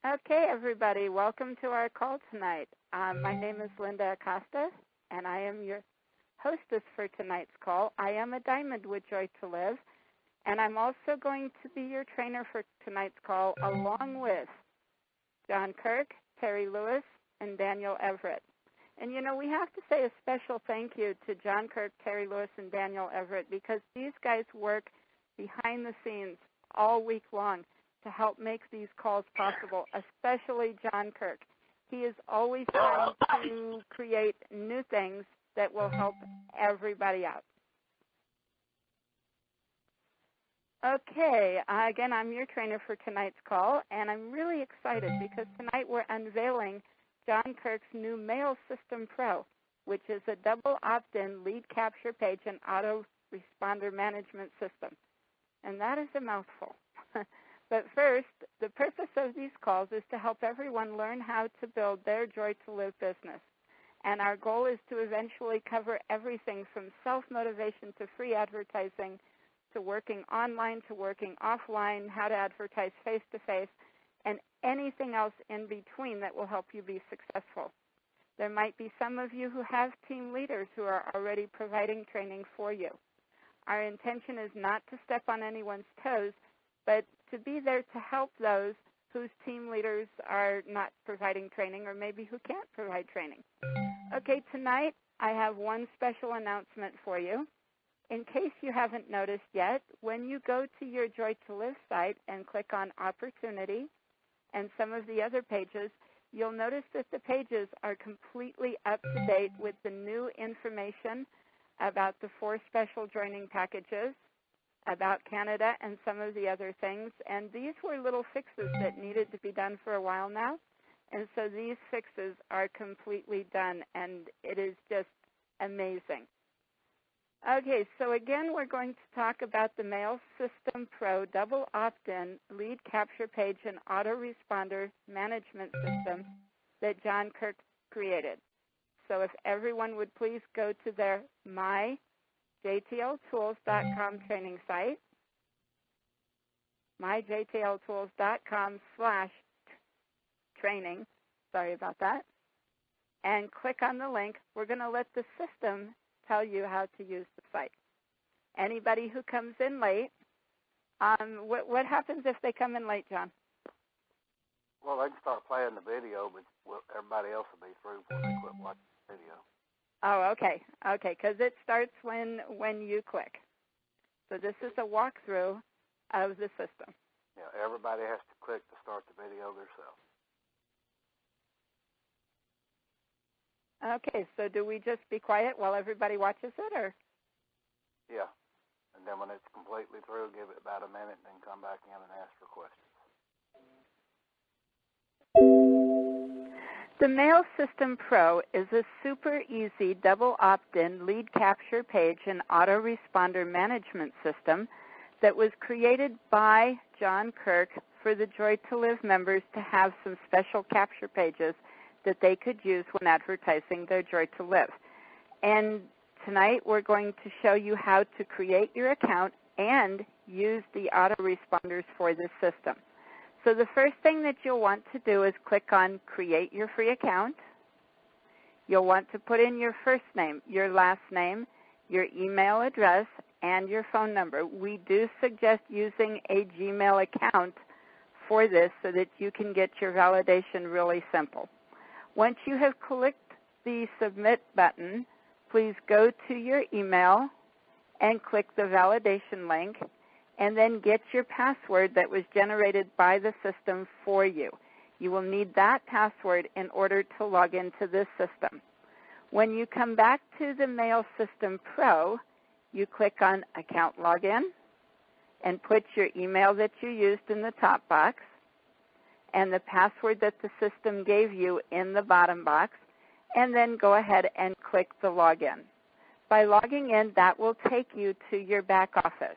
Okay, everybody, welcome to our call tonight. My name is Linda Acosta, and I am your hostess for tonight's call. I am a diamond with Joy to Live, and I'm also going to be your trainer for tonight's call, along with John Kirk, Terry Lewis, and Daniel Everett. And, you know, we have to say a special thank you to John Kirk, Terry Lewis, and Daniel Everett, because these guys work behind the scenes all week long to help make these calls possible, especially John Kirk. He is always trying to create new things that will help everybody out. Okay, again, I'm your trainer for tonight's call, and I'm really excited because tonight we're unveiling John Kirk's new Mail System Pro, which is a double opt-in lead capture page and auto-responder management system. And that is a mouthful. But first, the purpose of these calls is to help everyone learn how to build their Joy to Live business. And our goal is to eventually cover everything from self-motivation to free advertising, to working online, to working offline, how to advertise face-to-face, and anything else in between that will help you be successful. There might be some of you who have team leaders who are already providing training for you. Our intention is not to step on anyone's toes, but to be there to help those whose team leaders are not providing training or maybe who can't provide training. Okay, tonight I have one special announcement for you. In case you haven't noticed yet, when you go to your Joy to Live site and click on Opportunity and some of the other pages, you'll notice that the pages are completely up to date with the new information about the 4 special joining packages, about Canada, and some of the other things. And these were little fixes that needed to be done for a while now. And so these fixes are completely done, and it is just amazing. Okay, so again, we're going to talk about the Mail System Pro double opt-in lead capture page and autoresponder management system that John Kirk created. So if everyone would please go to their myjtltools.com training site, myjtltools.com/training, sorry about that, and click on the link. We're going to let the system tell you how to use the site. Anybody who comes in late, what happens if they come in late, John? Well, they can start playing the video, but everybody else will be through before they quit watching the video. Oh, okay, because it starts when you click. So this is a walkthrough of the system. Yeah, everybody has to click to start the video themselves. Okay, so do we just be quiet while everybody watches it, or? Yeah, and then when it's completely through, give it about a minute and then come back in and ask for questions. The Mail System Pro is a super easy double opt-in lead capture page and autoresponder management system that was created by John Kirk for the Joy to Live members to have some special capture pages that they could use when advertising their Joy to Live. And tonight we're going to show you how to create your account and use the autoresponders for this system. So the first thing that you'll want to do is click on Create Your Free Account. You'll want to put in your first name, your last name, your email address, and your phone number. We do suggest using a Gmail account for this so that you can get your validation really simple. Once you have clicked the Submit button, please go to your email and click the validation link, and then get your password that was generated by the system for you. You will need that password in order to log into this system. When you come back to the Mail System Pro, you click on Account Login and put your email that you used in the top box and the password that the system gave you in the bottom box, and then go ahead and click the Login. By logging in, that will take you to your back office.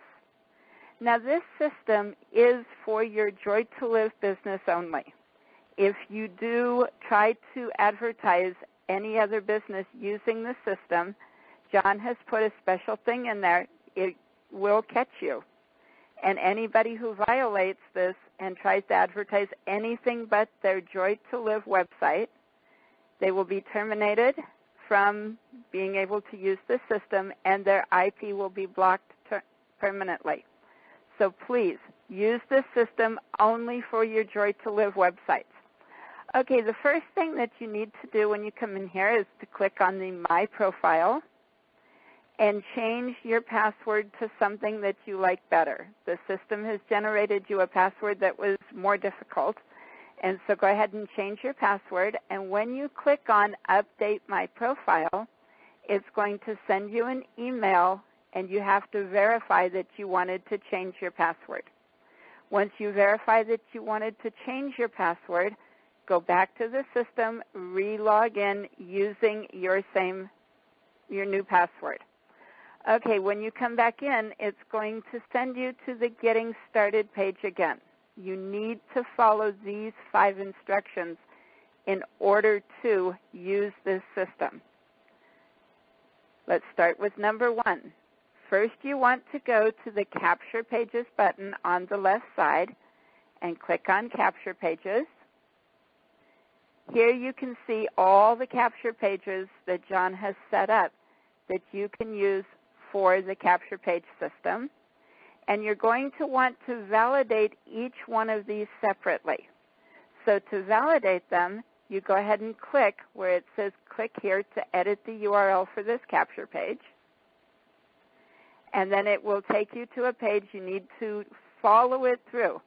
Now, this system is for your Joy to Live business only. If you do try to advertise any other business using the system, John has put a special thing in there. It will catch you. And anybody who violates this and tries to advertise anything but their Joy to Live website, they will be terminated from being able to use the system, and their IP will be blocked permanently. So please, use this system only for your Joy to Live websites. Okay, the first thing that you need to do when you come in here is to click on the My Profile and change your password to something that you like better. The system has generated you a password that was more difficult, and so go ahead and change your password. And when you click on Update My Profile, it's going to send you an email, and you have to verify that you wanted to change your password. Once you verify that you wanted to change your password, go back to the system, re-log in using your new password. Okay, when you come back in, it's going to send you to the Getting Started page again. You need to follow these 5 instructions in order to use this system. Let's start with number 1. First, you want to go to the Capture Pages button on the left side and click on Capture Pages. Here you can see all the capture pages that John has set up that you can use for the capture page system. And you're going to want to validate each one of these separately. So to validate them, you go ahead and click where it says click here to edit the URL for this capture page. And then it will take you to a page. You need to follow it through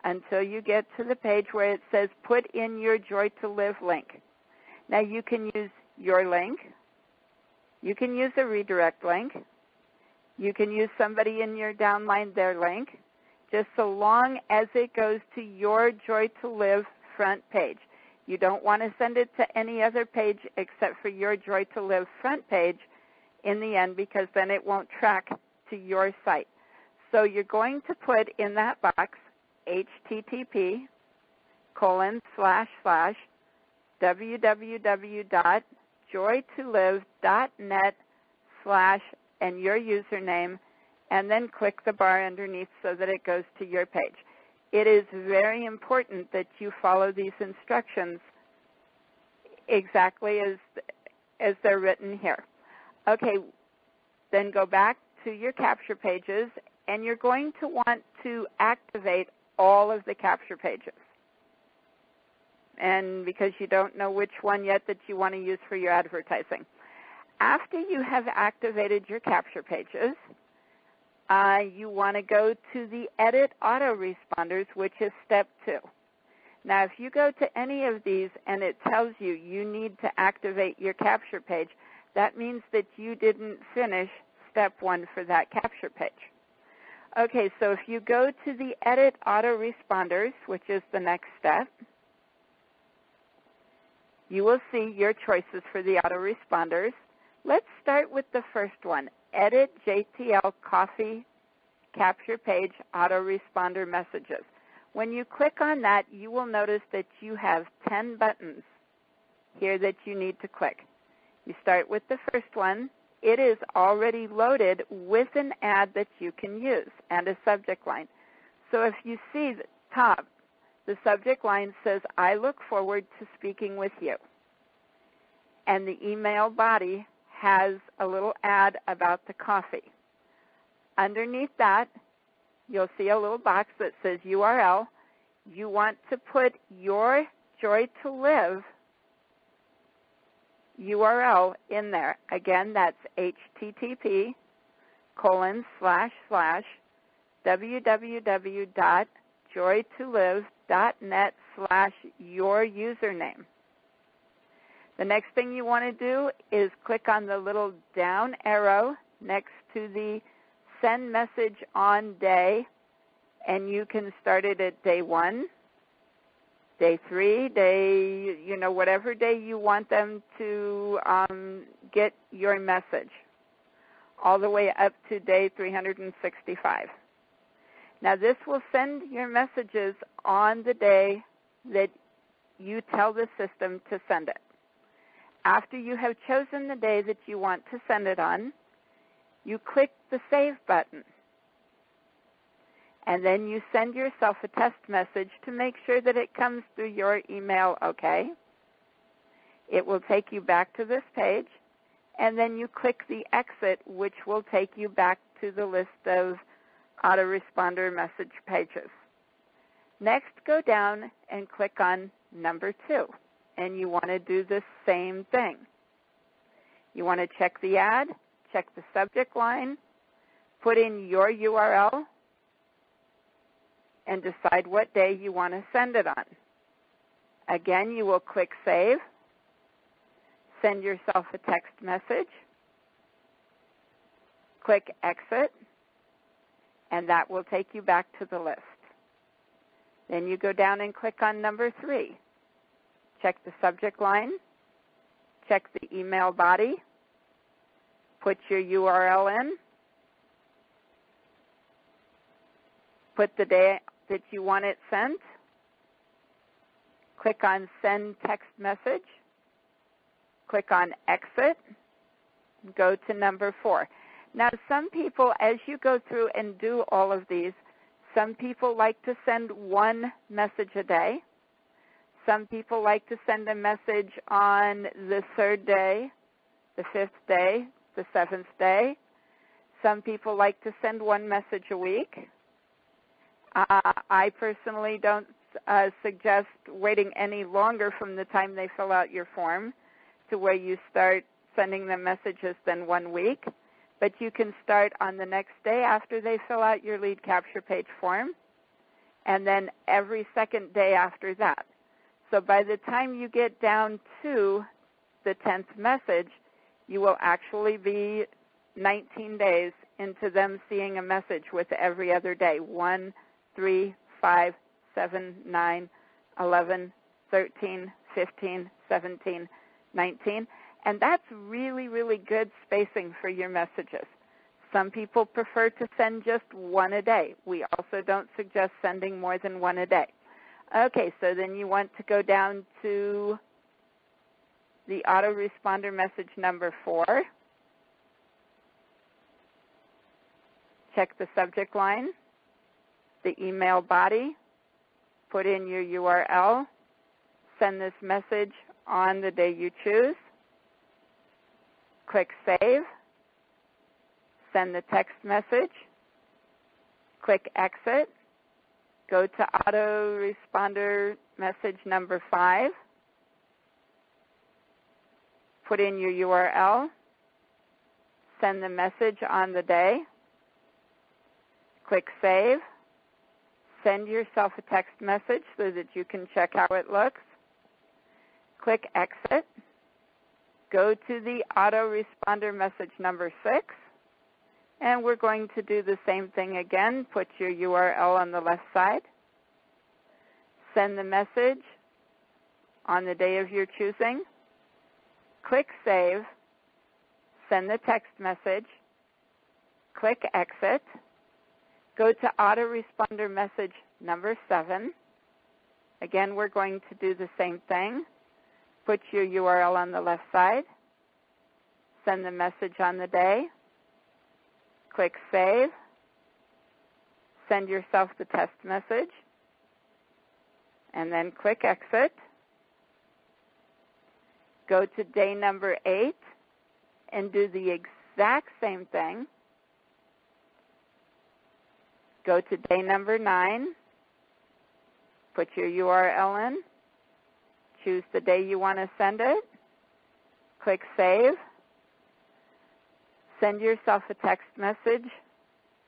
until you get to the page where it says put in your Joy to Live link. Now you can use your link. You can use a redirect link. You can use somebody in your downline their link, just so long as it goes to your Joy to Live front page. You don't want to send it to any other page except for your Joy to Live front page in the end, because then it won't track to your site. So you're going to put in that box http://www.joytolive.net/ and your username, and then click the bar underneath so that it goes to your page. It is very important that you follow these instructions exactly as they're written here. Okay, then go back to your capture pages, and you're going to want to activate all of the capture pages. And because you don't know which one yet that you want to use for your advertising. After you have activated your capture pages, you want to go to the Edit Autoresponders, which is step 2. Now, if you go to any of these and it tells you you need to activate your capture page, that means that you didn't finish step 1 for that capture page. Okay, so if you go to the Edit Autoresponders, which is the next step, you will see your choices for the autoresponders. Let's start with the first one, Edit JTL Coffee Capture Page Autoresponder Messages. When you click on that, you will notice that you have 10 buttons here that you need to click. You start with the first one. It is already loaded with an ad that you can use and a subject line. So if you see the top, the subject line says, I look forward to speaking with you. And the email body has a little ad about the coffee. Underneath that, you'll see a little box that says URL. You want to put your Joy to Live URL in there. Again, that's http://www.joytolive.net/your username. The next thing you want to do is click on the little down arrow next to the send message on day, and you can start it at day 1, day 3, whatever day you want them to get your message, all the way up to day 365. Now this will send your messages on the day that you tell the system to send it. After you have chosen the day that you want to send it on, you click the Save button. And then you send yourself a test message to make sure that it comes through your email okay. It will take you back to this page, and then you click the exit, which will take you back to the list of autoresponder message pages. Next, go down and click on number 2, and you want to do the same thing. You want to check the ad, check the subject line, put in your URL, and decide what day you want to send it on. Again, you will click Save, send yourself a text message, click Exit, and that will take you back to the list. Then you go down and click on number 3. Check the subject line, check the email body, put your URL in, put the day that you want it sent, click on Send Text Message, click on Exit, go to number 4. Now, some people, as you go through and do all of these, some people like to send one message a day. Some people like to send a message on the 3rd day, the 5th day, the 7th day. Some people like to send one message a week. I personally don't suggest waiting any longer from the time they fill out your form to where you start sending them messages than 1 week. But you can start on the next day after they fill out your lead capture page form, and then every second day after that. So by the time you get down to the 10th message, you will actually be 19 days into them seeing a message with every other day. 1, 3, 5, 7, 9, 11, 13, 15, 17, 19. And that's really, really good spacing for your messages. Some people prefer to send just one a day. We also don't suggest sending more than one a day. Okay, so then you want to go down to the autoresponder message number 4. Check the subject line, the email body, put in your URL, send this message on the day you choose, click Save, send the text message, click Exit, go to autoresponder message number 5, put in your URL, send the message on the day, click Save, send yourself a text message so that you can check how it looks, click Exit, go to the autoresponder message number 6, and we're going to do the same thing again. Put your URL on the left side, send the message on the day of your choosing, click Save, send the text message, click Exit, go to autoresponder message number 7. Again, we're going to do the same thing. Put your URL on the left side, send the message on the day, click Save, send yourself the test message, and then click Exit. Go to day number 8 and do the exact same thing. Go to day number 9, put your URL in, choose the day you want to send it, click Save, send yourself a text message,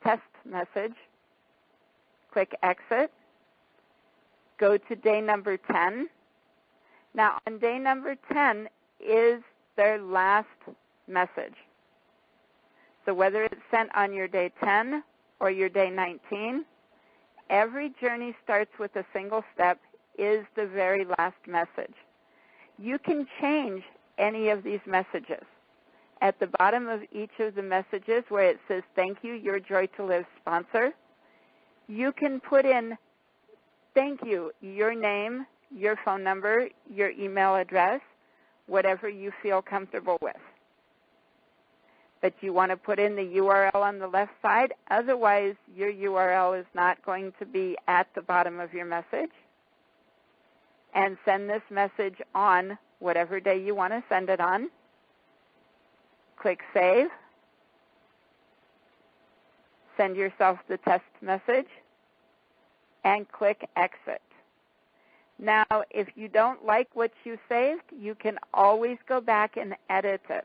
test message, click Exit, go to day number 10. Now, on day number 10 is their last message. So whether it's sent on your day 10 or your day 19, every journey starts with a single step, is the very last message. You can change any of these messages. At the bottom of each of the messages where it says, "Thank you, your Joy to Live sponsor," you can put in, "Thank you," your name, your phone number, your email address, whatever you feel comfortable with. but you want to put in the URL on the left side. Otherwise, your URL is not going to be at the bottom of your message. And send this message on whatever day you want to send it on. Click Save. Send yourself the test message. And click Exit. Now, if you don't like what you saved, you can always go back and edit it.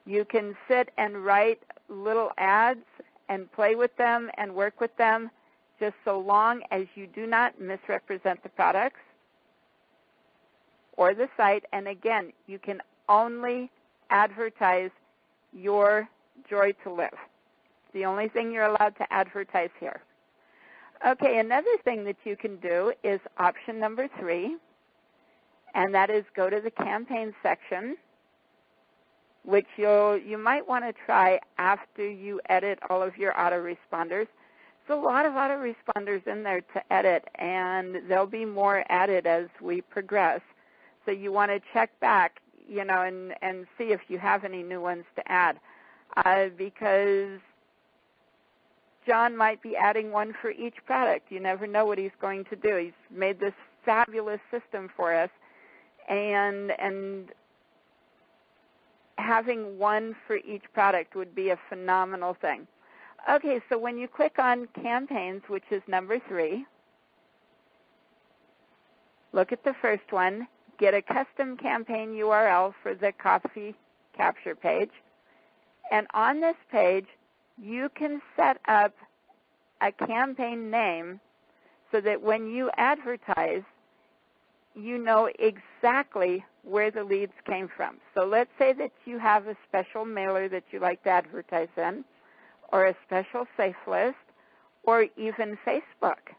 You can sit and write little ads and play with them and work with them, just so long as you do not misrepresent the products or the site. And again, you can only advertise your Joy to Live. It's the only thing you're allowed to advertise here. Okay, another thing that you can do is option number 3, and that is go to the campaign section, which you might want to try after you edit all of your autoresponders. There's a lot of autoresponders in there to edit, and there'll be more added as we progress. So you want to check back, and see if you have any new ones to add, because John might be adding one for each product. You never know what he's going to do. He's made this fabulous system for us, and having one for each product would be a phenomenal thing. Okay, so when you click on Campaigns, which is number 3, look at the first one, get a custom campaign URL for the coffee capture page, and on this page, you can set up a campaign name so that when you advertise, you know exactly where the leads came from. So let's say that you have a special mailer that you like to advertise in, or a special safe list, or even Facebook.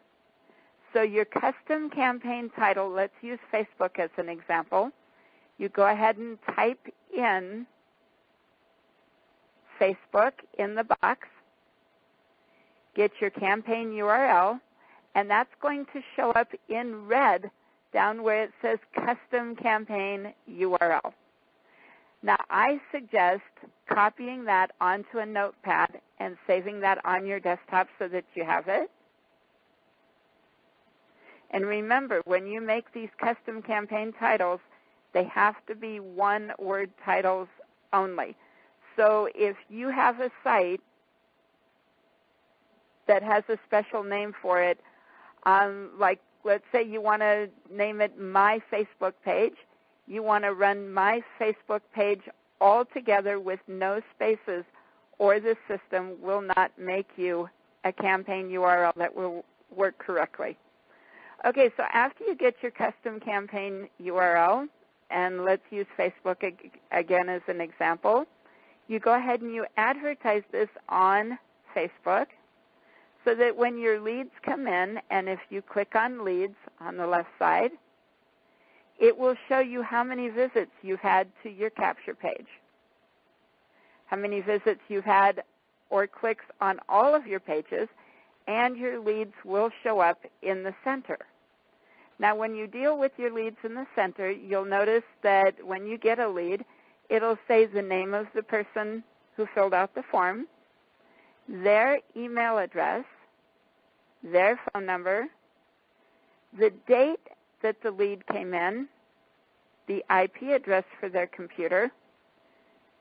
So your custom campaign title, let's use Facebook as an example. You go ahead and type in Facebook in the box, get your campaign URL, and that's going to show up in red down where it says Custom Campaign URL. Now, I suggest copying that onto a notepad and saving that on your desktop so that you have it. And remember, when you make these custom campaign titles, they have to be one-word titles only. So if you have a site that has a special name for it, like let's say you want to name it My Facebook Page, you want to run My Facebook Page all together with no spaces, or the system will not make you a campaign URL that will work correctly. Okay, so after you get your custom campaign URL, and let's use Facebook again as an example, you go ahead and you advertise this on Facebook so that when your leads come in, and if you click on leads on the left side, it will show you how many visits you've had to your capture page, how many visits you've had or clicks on all of your pages, and your leads will show up in the center. Now, when you deal with your leads in the center, you'll notice that when you get a lead, it'll say the name of the person who filled out the form, their email address, their phone number, the date that the lead came in, the IP address for their computer,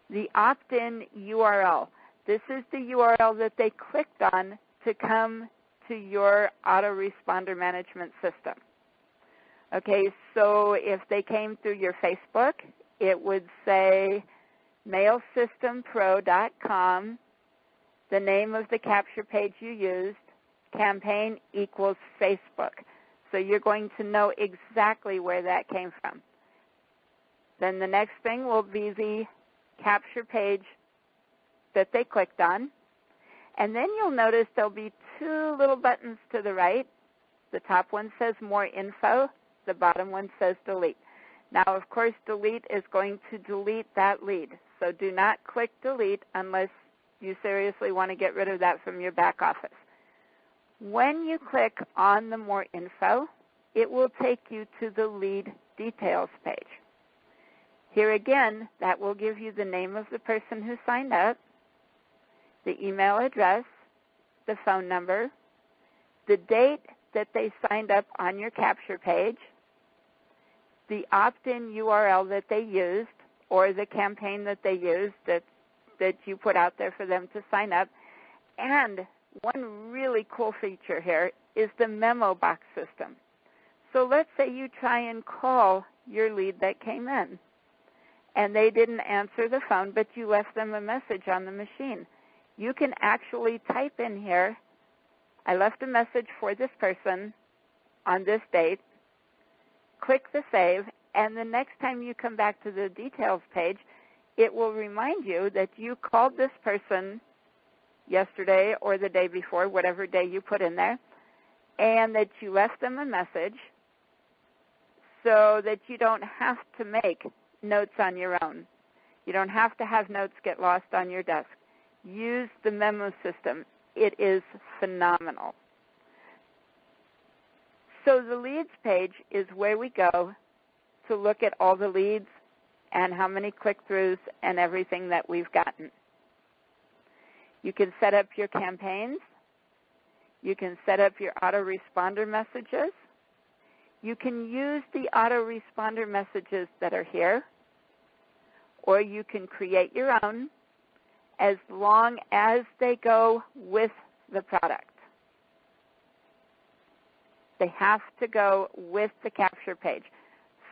the opt-in URL. This is the URL that they clicked on to come to your autoresponder management system. Okay, so if they came through your Facebook, it would say mailsystempro.com, the name of the capture page you used, campaign equals Facebook. So you're going to know exactly where that came from. Then the next thing will be the capture page that they clicked on. And then you'll notice there'll be two little buttons to the right. The top one says More Info. The bottom one says Delete. Now, of course, delete is going to delete that lead. So do not click delete unless you seriously want to get rid of that from your back office. When you click on the More Info, it will take you to the lead details page. Here again, that will give you the name of the person who signed up, the email address, the phone number, the date that they signed up on your capture page, the opt-in URL that they used, or the campaign that they used that you put out there for them to sign up. And one really cool feature here is the memo box system. So let's say you try and call your lead that came in, and they didn't answer the phone, but you left them a message on the machine. You can actually type in here, I left a message for this person on this date, click the save, and the next time you come back to the details page, it will remind you that you called this person yesterday or the day before, whatever day you put in there, and that you left them a message so that you don't have to make notes on your own. You don't have to have notes get lost on your desk. Use the memo system. It is phenomenal. So the leads page is where we go to look at all the leads and how many click-throughs and everything that we've gotten. You can set up your campaigns. You can set up your autoresponder messages. You can use the autoresponder messages that are here, or you can create your own as long as they go with the product. They have to go with the capture page.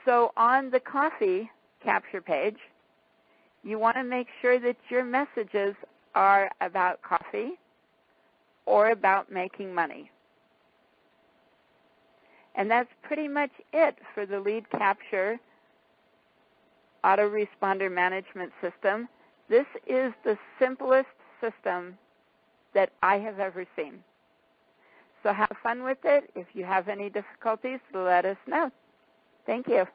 So on the coffee capture page, you want to make sure that your messages are about coffee or about making money. And that's pretty much it for the lead capture autoresponder management system. This is the simplest system that I have ever seen. So have fun with it. If you have any difficulties, let us know. Thank you.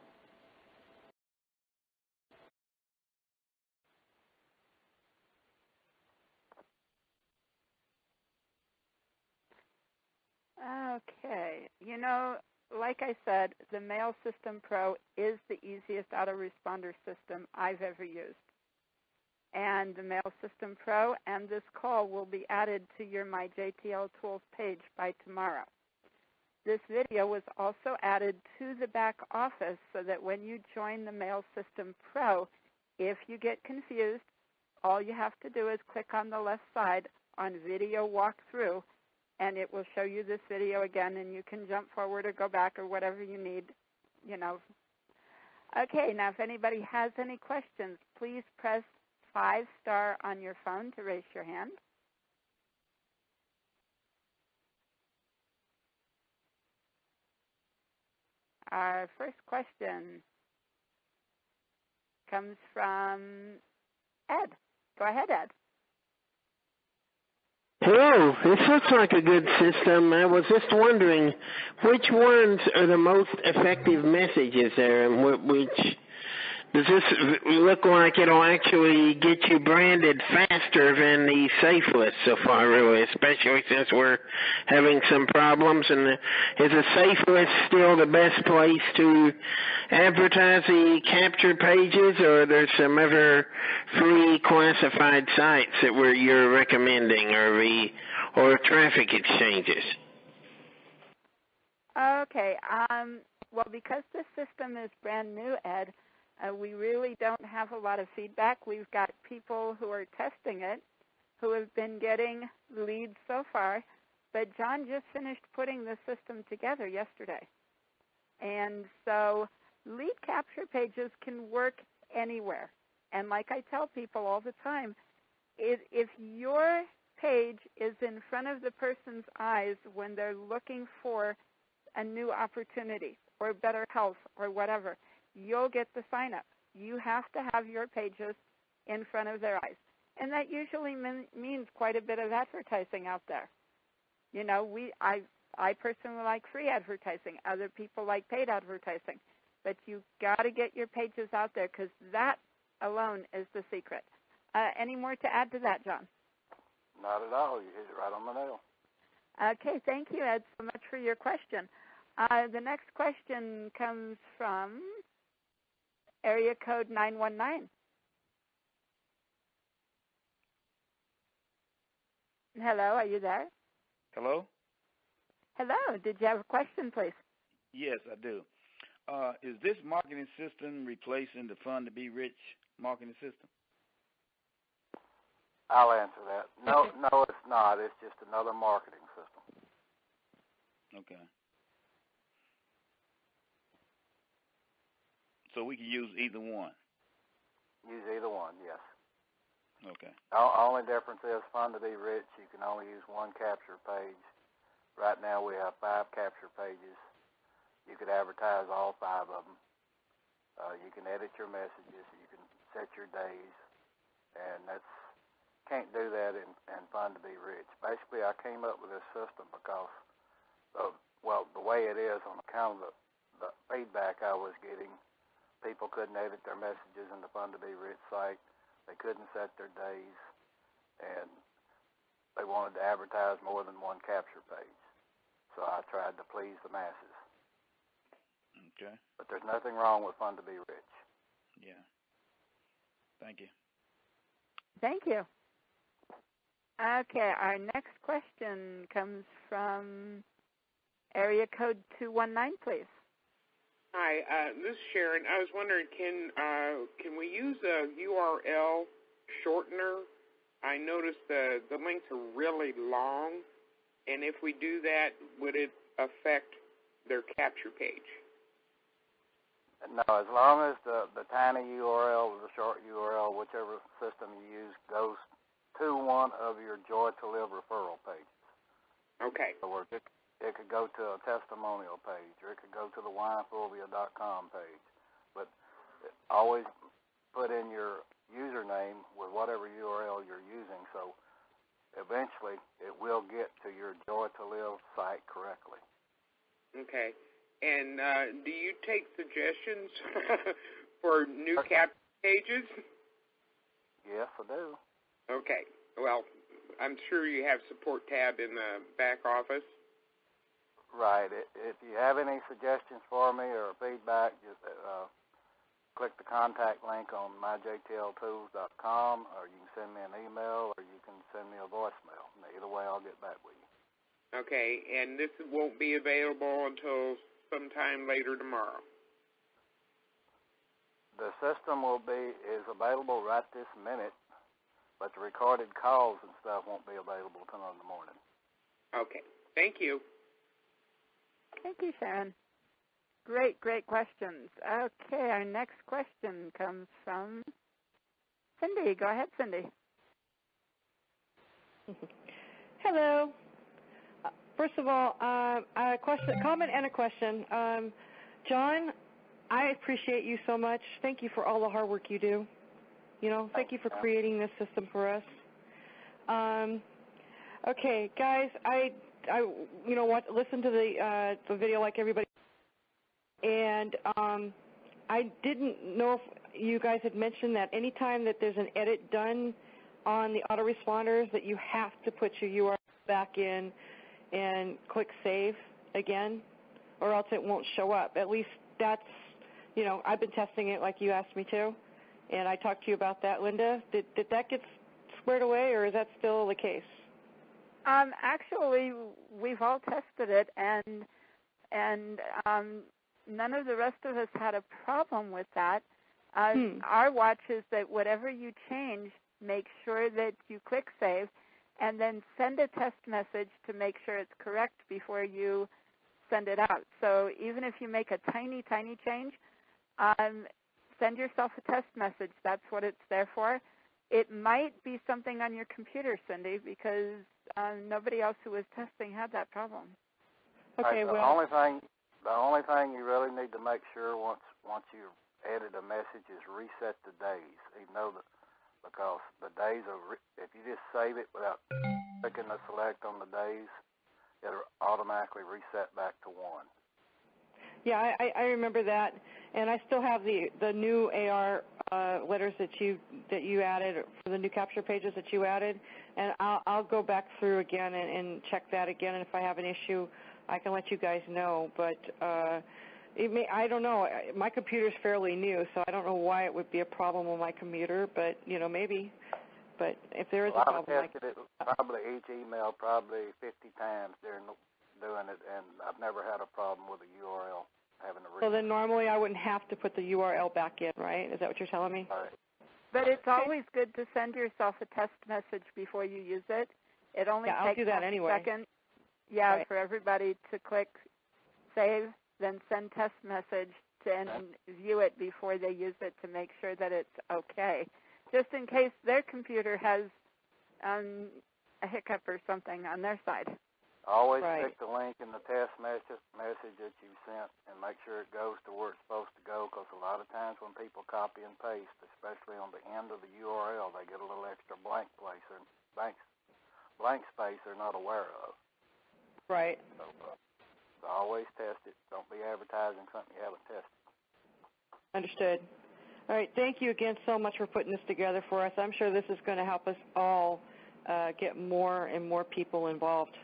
Okay. You know, like I said, the Mail System Pro is the easiest autoresponder system I've ever used. And the Mail System Pro and this call will be added to your My JTL Tools page by tomorrow. This video was also added to the back office so that when you join the Mail System Pro, if you get confused, all you have to do is click on the left side on Video Walkthrough, and it will show you this video again, and you can jump forward or go back or whatever you need, you know. Okay, now if anybody has any questions, please press 5* on your phone to raise your hand. Our first question comes from Ed. Go ahead, Ed. Hello, this looks like a good system. I was just wondering, which ones are the most effective messages there, and which does this look like it'll actually get you branded faster than the safe list so far, really, especially since we're having some problems? And is a safe list still the best place to advertise the capture pages, or are there some other free classified sites that you're recommending, or traffic exchanges? Okay. Well, because this system is brand new, Ed, we really don't have a lot of feedback. We've got people who are testing it who have been getting leads so far, but John just finished putting the system together yesterday. And so lead capture pages can work anywhere. And like I tell people all the time, if your page is in front of the person's eyes when they're looking for a new opportunity or better health or whatever, you'll get the sign up. You have to have your pages in front of their eyes. And that usually means quite a bit of advertising out there. You know, I personally like free advertising. Other people like paid advertising. But you've got to get your pages out there because that alone is the secret. Any more to add to that, John? Not at all. You hit it right on the nail. Okay, thank you, Ed, so much for your question. The next question comes from area code 919. Hello, are you there? Hello? Hello, did you have a question, please? Yes, I do. Is this marketing system replacing the Fun to Be Rich marketing system? I'll answer that. No, it's not. It's just another marketing system. Okay. So we can use either one? Use either one, yes. Okay. The only difference is Fun to Be Rich, you can only use one capture page. Right now we have 5 capture pages. You could advertise all 5 of them. You can edit your messages. You can set your days. And can't do that in Fun to Be Rich. Basically, I came up with this system because the way it is on account of the feedback I was getting, people couldn't edit their messages in the Fun to Be Rich site. They couldn't set their days, and they wanted to advertise more than one capture page. So I tried to please the masses. Okay. But there's nothing wrong with Fun to Be Rich. Yeah. Thank you. Thank you. Okay, our next question comes from area code 219, please. Hi, this is Sharon. I was wondering, can we use a URL shortener? I noticed the links are really long, and if we do that, would it affect their capture page? No, as long as the tiny URL or the short URL, whichever system you use, goes to one of your Joy to Live referral pages. Okay. So it could go to a testimonial page, or it could go to the winephobia.com page. But always put in your username with whatever URL you're using, so eventually it will get to your Joy to Live site correctly. Okay. And do you take suggestions for new capture pages? Yes, I do. Okay. Well, I'm sure you have support tab in the back office. Right. If you have any suggestions for me or feedback, just click the contact link on myjtltools.com, or you can send me an email, or you can send me a voicemail. Either way, I'll get back with you. Okay, and this won't be available until sometime later tomorrow. The system is available right this minute, but the recorded calls and stuff won't be available until in the morning. Okay. Thank you. Thank you, Sharon. Great questions. Okay, our next question comes from Cindy. Go ahead, Cindy. Hello. First of all, a comment and a question. John, I appreciate you so much. Thank you for all the hard work you do. Thank you for creating this system for us. Okay, guys, I listened to the video like everybody, and I didn't know if you guys had mentioned that anytime that there's an edit done on the autoresponders, that you have to put your URL back in and click save again, or else it won't show up. At least that's, I've been testing it like you asked me to, and I talked to you about that, Linda. Did that get squared away, or is that still the case? Actually, we've all tested it, and none of the rest of us had a problem with that. Our watch is that whatever you change, make sure that you click save, and then send a test message to make sure it's correct before you send it out. So even if you make a tiny change, send yourself a test message. That's what it's there for. It might be something on your computer, Cindy, because nobody else who was testing had that problem. Okay, the only thing you really need to make sure once you edit a message is reset the days. Because the days if you just save it without clicking the select on the days, it'll automatically reset back to 1. Yeah, I remember that, and I still have the new AR letters that you added for the new capture pages that you added, and I'll go back through again and check that again, and if I have an issue, I can let you guys know. But I don't know. My computer's fairly new, so I don't know why it would be a problem on my computer, but, maybe. But if there is a problem, I've tested it probably each email probably 50 times during doing it, and I've never had a problem with a URL having to read. So then normally I wouldn't have to put the URL back in, right? Is that what you're telling me? Right. But it's always good to send yourself a test message before you use it. It only I'll takes do that a anyway. second. Yeah, right. For everybody to click save, then send test message and view it before they use it to make sure that it's okay. Just in case their computer has a hiccup or something on their side. Always click the link in the test message that you sent and make sure it goes to where it's supposed to go, because a lot of times when people copy and paste, especially on the end of the URL, they get a little extra blank space they're not aware of. Right. So always test it. Don't be advertising something you haven't tested. Understood. All right. Thank you again so much for putting this together for us. I'm sure this is going to help us all get more and more people involved.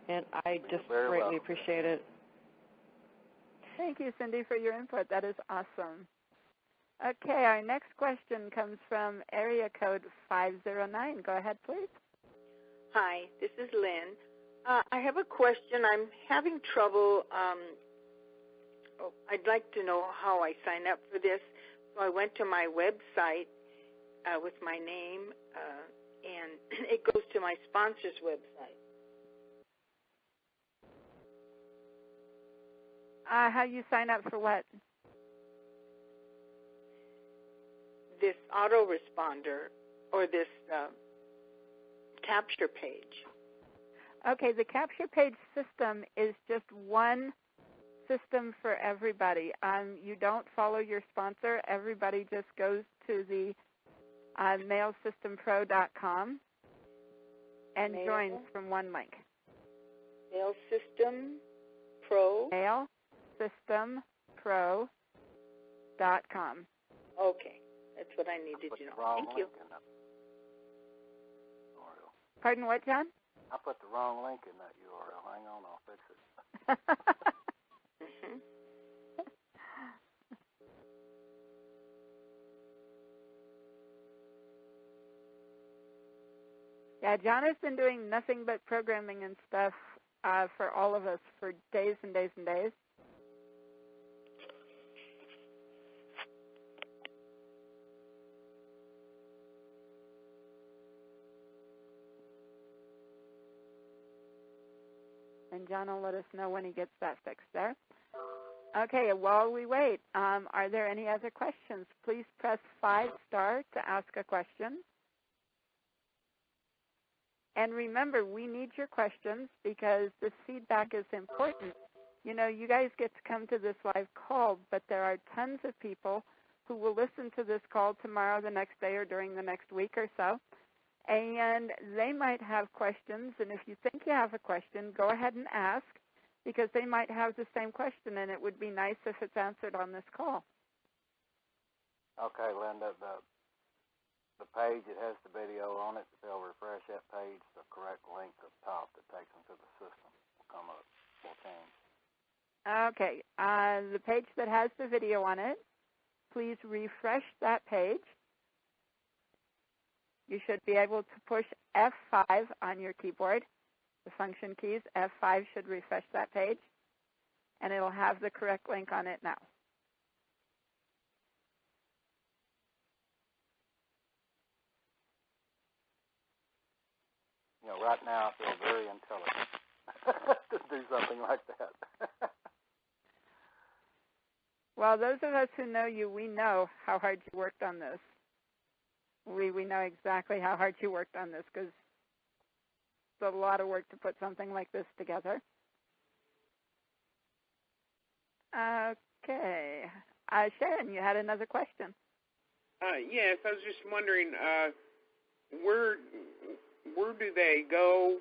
And I just greatly appreciate it. Thank you, Cindy, for your input. That is awesome. Okay, our next question comes from area code 509. Go ahead, please. Hi, this is Lynn. I have a question. I'm having trouble. I'd like to know how I sign up for this. So I went to my website with my name, and it goes to my sponsor's website. How you sign up for what? This autoresponder or this capture page. Okay, the capture page system is just one system for everybody. You don't follow your sponsor. Everybody just goes to the mailsystempro.com and joins from one link. Mailsystempro? Mailsystempro.com. Okay, that's what I needed to know. Thank you. Pardon what, John? I put the wrong link in that URL. Hang on, I'll fix it. Yeah, John has been doing nothing but programming and stuff for all of us for days and days and days. And John will let us know when he gets that fixed there. Okay, while we wait, are there any other questions? Please press 5* to ask a question. And remember, we need your questions because this feedback is important. You know, you guys get to come to this live call, but there are tons of people who will listen to this call tomorrow, the next day, or during the next week or so. And they might have questions, and if you think you have a question, go ahead and ask, because they might have the same question, and it would be nice if it's answered on this call. Okay, Linda, the page that has the video on it, if they'll refresh that page, the correct link up top that takes them to the system will come up. Will change. Okay, the page that has the video on it, please refresh that page. You should be able to push F5 on your keyboard. The function keys, F5 should refresh that page, and it'll have the correct link on it now. You know, right now I feel very intelligent to do something like that. Well, those of us who know you, we know how hard you worked on this. We know exactly how hard you worked on this, because it's a lot of work to put something like this together. Okay. Sharon, you had another question. Yes, I was just wondering, where do they go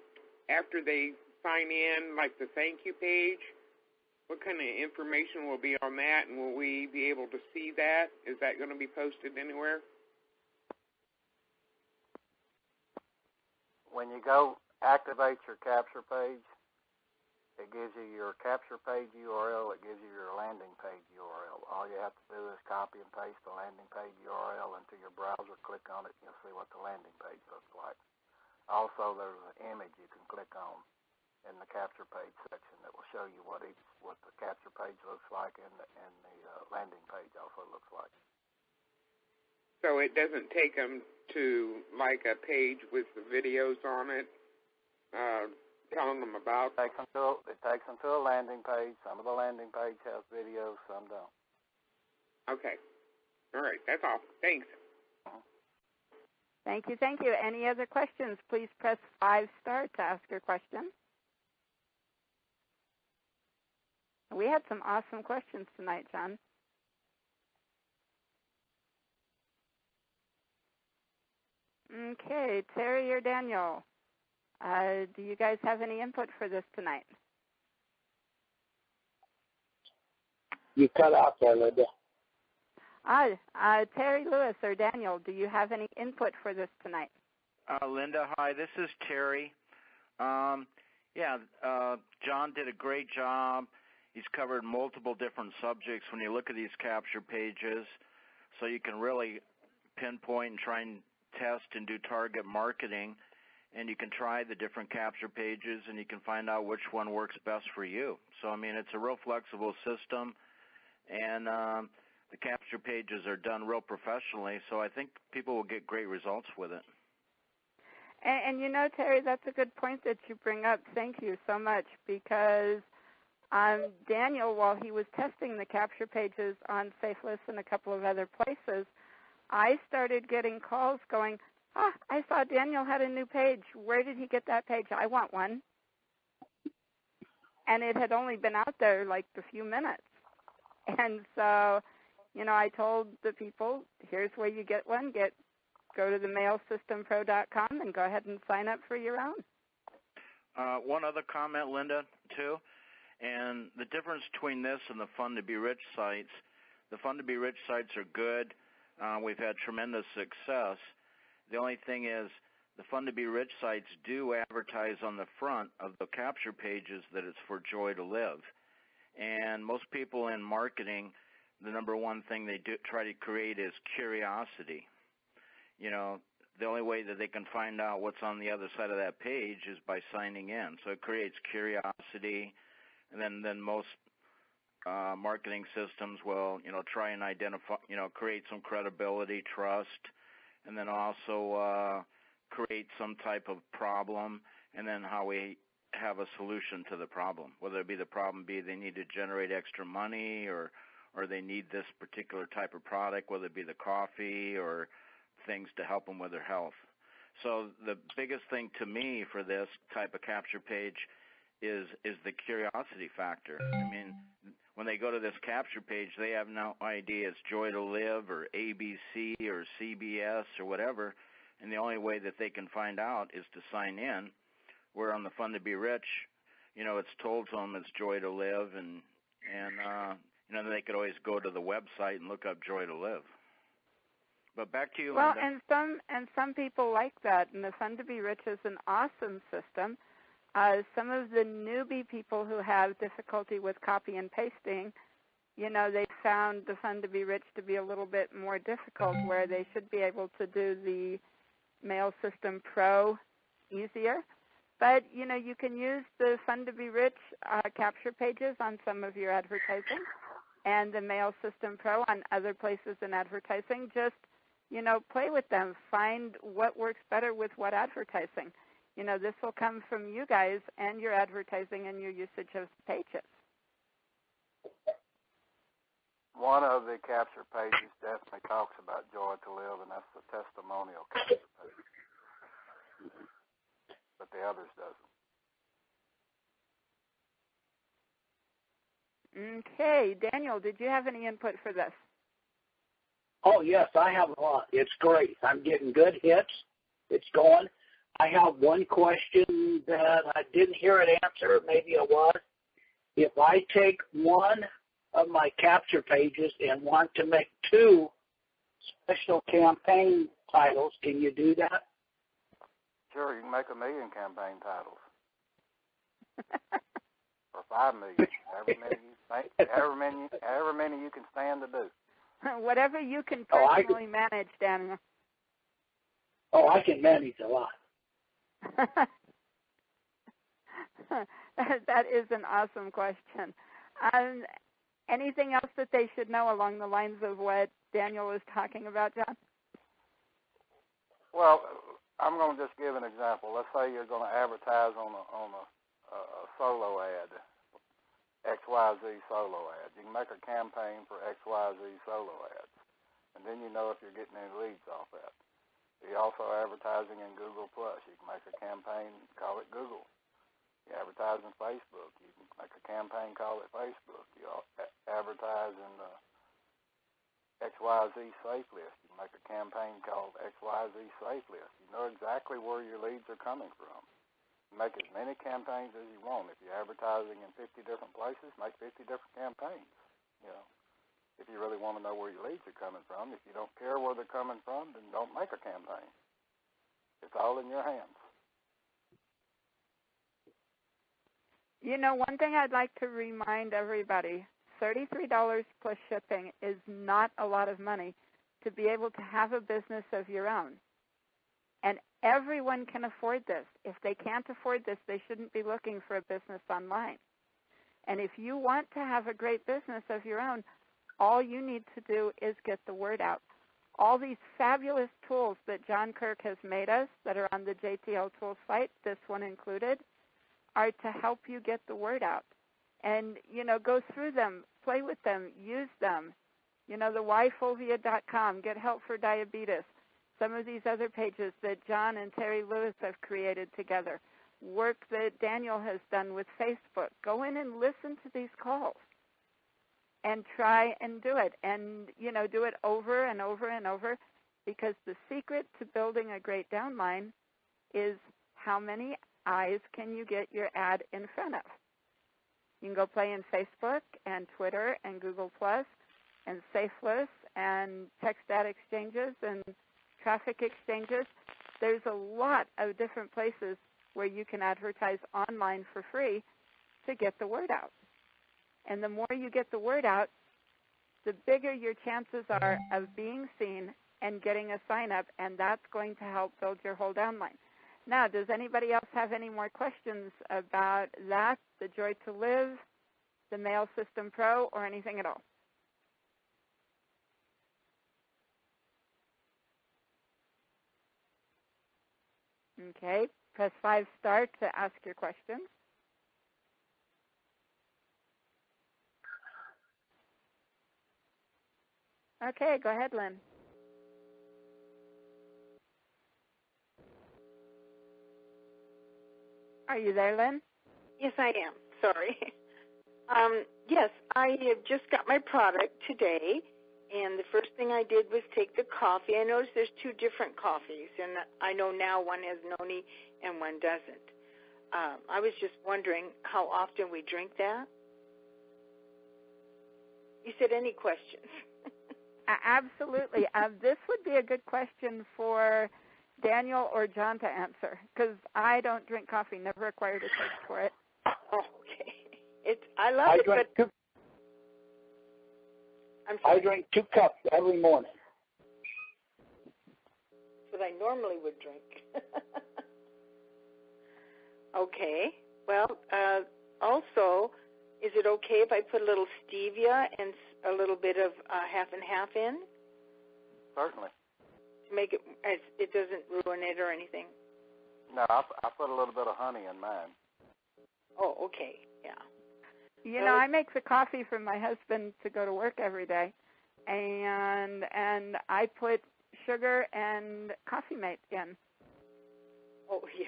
after they sign in, like the thank you page? What kind of information will be on that, and will we be able to see that? Is that going to be posted anywhere? When you go activate your capture page, It gives you your capture page URL. It gives you your landing page URL. All you have to do is copy and paste the landing page URL into your browser, click on it, and you'll see what the landing page looks like. Also, there's an image you can click on in the capture page section that will show you what the capture page looks like and the landing page also looks like. So it doesn't take them to like a page with the videos on it, telling them about. It takes them to a landing page. Some of the landing page has videos, some don't. Okay. All right. That's all. Thanks. Thank you, thank you. Any other questions? Please press 5* to ask your question. We had some awesome questions tonight, John. Okay, Terry or Daniel, do you guys have any input for this tonight? You cut out there, Linda. Terry Lewis or Daniel, do you have any input for this tonight? Linda, hi, this is Terry. John did a great job. He's covered multiple different subjects when you look at these capture pages, so you can really pinpoint and try and test and do target marketing, and you can try the different capture pages and you can find out which one works best for you. So, I mean, it's a real flexible system, and the capture pages are done real professionally, so I think people will get great results with it. And you know, Terry, that's a good point that you bring up. Thank you so much, because Daniel, while he was testing the capture pages on Faithless and a couple of other places, I started getting calls going, I saw Daniel had a new page. Where did he get that page? I want one. And it had only been out there like a few minutes. And so, you know, I told the people, here's where you get one. Go to the mailsystempro.com and go ahead and sign up for your own. One other comment, Linda, too. And the difference between this and the Fun to Be Rich sites, the Fun to Be Rich sites are good. We've had tremendous success. The only thing is the Fun to Be Rich sites do advertise on the front of the capture pages that it's for Joy to Live. And most people in marketing, the number one thing they do try to create is curiosity. You know, the only way that they can find out what's on the other side of that page is by signing in. So it creates curiosity, and then most marketing systems will, you know, try and identify, you know, create some credibility, trust, and then also create some type of problem, and then how we have a solution to the problem, whether it be the problem be they need to generate extra money or they need this particular type of product, whether it be the coffee or things to help them with their health. So the biggest thing to me for this type of capture page is the curiosity factor. I mean, when they go to this capture page, they have no idea it's Joy to Live or ABC or CBS or whatever, and the only way that they can find out is to sign in. Where on the Fun to Be Rich, you know, it's told to them it's Joy to Live, and you know, they could always go to the website and look up Joy to Live. But back to you, Well, Linda. and some people like that, and the Fun to Be Rich is an awesome system. Some of the newbie people who have difficulty with copy and pasting, you know, they found the Fun to Be Rich to be a little bit more difficult, where they should be able to do the Mail System Pro easier. But, you know, you can use the Fun to Be Rich capture pages on some of your advertising and the Mail System Pro on other places in advertising. Just, you know, play with them. Find what works better with what advertising. You know, this will come from you guys and your advertising and your usage of pages. One of the capture pages definitely talks about Joy to Live, and that's the testimonial capture page. But the others doesn't. Okay. Daniel, did you have any input for this? Oh, yes, I have a lot. It's great. I'm getting good hits. It's going. I have one question that I didn't hear it answer. Maybe it was. If I take one of my capture pages and want to make two special campaign titles, can you do that? Sure, you can make 1 million campaign titles. 5 million. However many you can stand to do. Whatever you can personally manage, Daniel. Oh, I can manage a lot. That is an awesome question. Anything else that they should know along the lines of what Daniel was talking about, John? Well, I'm going to just give an example. Let's say you're going to advertise on a solo ad, XYZ solo ad. You can make a campaign for XYZ solo ads, and then you know if you're getting any leads off that. You're also advertising in Google+. You can make a campaign, call it Google. You advertise in Facebook. You can make a campaign, call it Facebook. You advertise in the XYZ Safe List. You can make a campaign called XYZ Safe List. You know exactly where your leads are coming from. You make as many campaigns as you want. If you're advertising in 50 different places, make 50 different campaigns. You know, if you really want to know where your leads are coming from. If you don't care where they're coming from, then don't make a campaign. It's all in your hands. You know, one thing I'd like to remind everybody, $33 plus shipping is not a lot of money to be able to have a business of your own. And everyone can afford this. If they can't afford this, they shouldn't be looking for a business online. And if you want to have a great business of your own, all you need to do is get the word out. All these fabulous tools that John Kirk has made us that are on the JTL Tools site, this one included, are to help you get the word out. And, you know, go through them, play with them, use them. You know, the yfulvia.com, Get Help for Diabetes, some of these other pages that John and Terry Lewis have created together, work that Daniel has done with Facebook. Go in and listen to these calls and try and do it. And, you know, do it over and over and over, because the secret to building a great downline is how many eyes can you get your ad in front of. You can go play in Facebook and Twitter and Google Plus and SafeList and text ad exchanges and traffic exchanges. There's a lot of different places where you can advertise online for free to get the word out. And the more you get the word out, the bigger your chances are of being seen and getting a sign-up, and that's going to help build your whole downline. Now, does anybody else have any more questions about that, the Joy to Live, the Mail System Pro, or anything at all? Okay, press 5 star to ask your questions. Okay, go ahead, Lynn. Are you there, Lynn? Yes, I am. Sorry. Yes, I have just got my product today, and the first thing I did was take the coffee. I noticed there's 2 different coffees, and I know now one has noni and one doesn't. I was just wondering how often we drink that. You said any questions? Absolutely. This would be a good question for Daniel or John to answer, because I don't drink coffee, never acquired a taste for it. Oh, okay. I love it, but I drink 2 cups every morning. That's what I normally would drink. Okay. Well, also, is it okay if I put a little stevia and a little bit of half and half in? Certainly. To make it, it doesn't ruin it or anything? No, I put a little bit of honey in mine. Oh, okay. Yeah. You know, I make the coffee for my husband to go to work every day, and I put sugar and Coffee Mate in. Oh, yeah.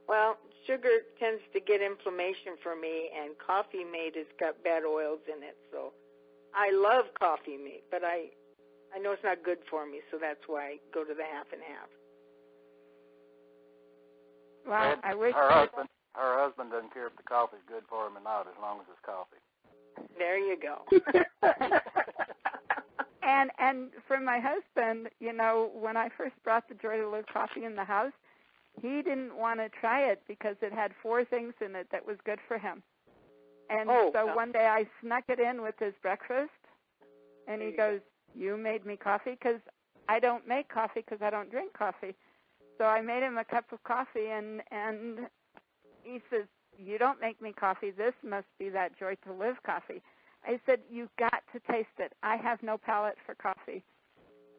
Well, sugar tends to get inflammation for me, and Coffee Mate has got bad oils in it. So I love Coffee Mate, but I know it's not good for me, so that's why I go to the half and half. Well, I wish her husband doesn't care if the coffee's good for him or not, as long as it's coffee. There you go. And for my husband, you know, when I first brought the Joy to Live coffee in the house, he didn't want to try it because it had 4 things in it that was good for him. And Oh, so no. one day I snuck it in with his breakfast, and he goes, "You made me coffee?" Because I don't make coffee because I don't drink coffee. So I made him a cup of coffee, and he says, "You don't make me coffee. This must be that Joy to Live coffee." I said, "You've got to taste it. I have no palate for coffee."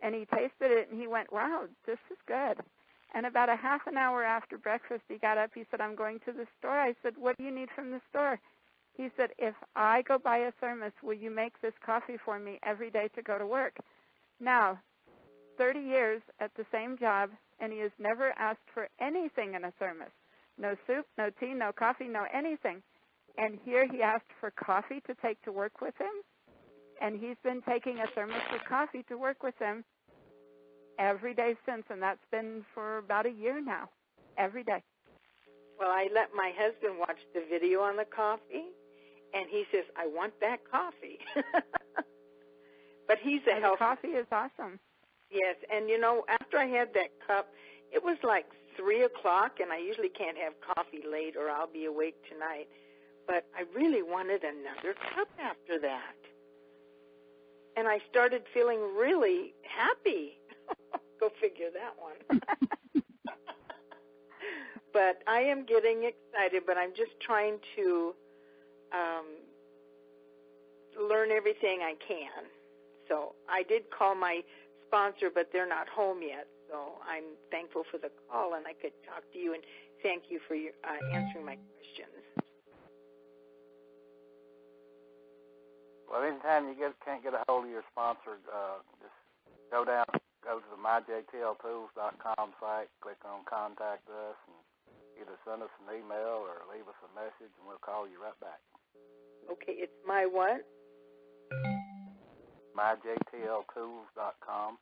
And he tasted it, and he went, "Wow, this is good." And about a half an hour after breakfast, he got up. He said, "I'm going to the store." I said, "What do you need from the store?" He said, "If I go buy a thermos, will you make this coffee for me every day to go to work?" Now, 30 years at the same job, and he has never asked for anything in a thermos. No soup, no tea, no coffee, no anything. And here he asked for coffee to take to work with him, and he's been taking a thermos of coffee to work with him every day since, and that's been for about a year now, every day. Well, I let my husband watch the video on the coffee, and he says, "I want that coffee." But he's a healthy. Coffee is awesome. Yes, and you know, after I had that cup, it was like 3 o'clock, and I usually can't have coffee late or I'll be awake tonight. But I really wanted another cup after that. And I started feeling really happy. Go figure that one. But I am getting excited, but I'm just trying to learn everything I can. So I did call my sponsor, but they're not home yet. So I'm thankful for the call, and I could talk to you, and thank you for your answering my questions. Well, anytime you can't get a hold of your sponsor, just go to the myjtltools.com site, click on Contact Us, and either send us an email or leave us a message, and we'll call you right back. Okay, it's my what? myjtltools.com.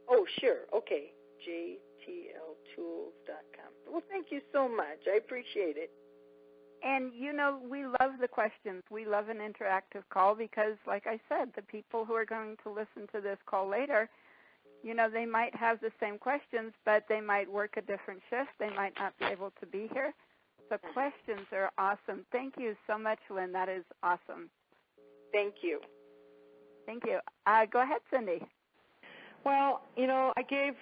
Oh, sure. Okay, jtltools.com. Well, thank you so much. I appreciate it. And, you know, we love the questions. We love an interactive call because, like I said, the people who are going to listen to this call later, you know, they might have the same questions, but they might work a different shift. They might not be able to be here. The questions are awesome. Thank you so much, Lynn. That is awesome. Thank you. Thank you. Go ahead, Cindy. Well, you know, I gave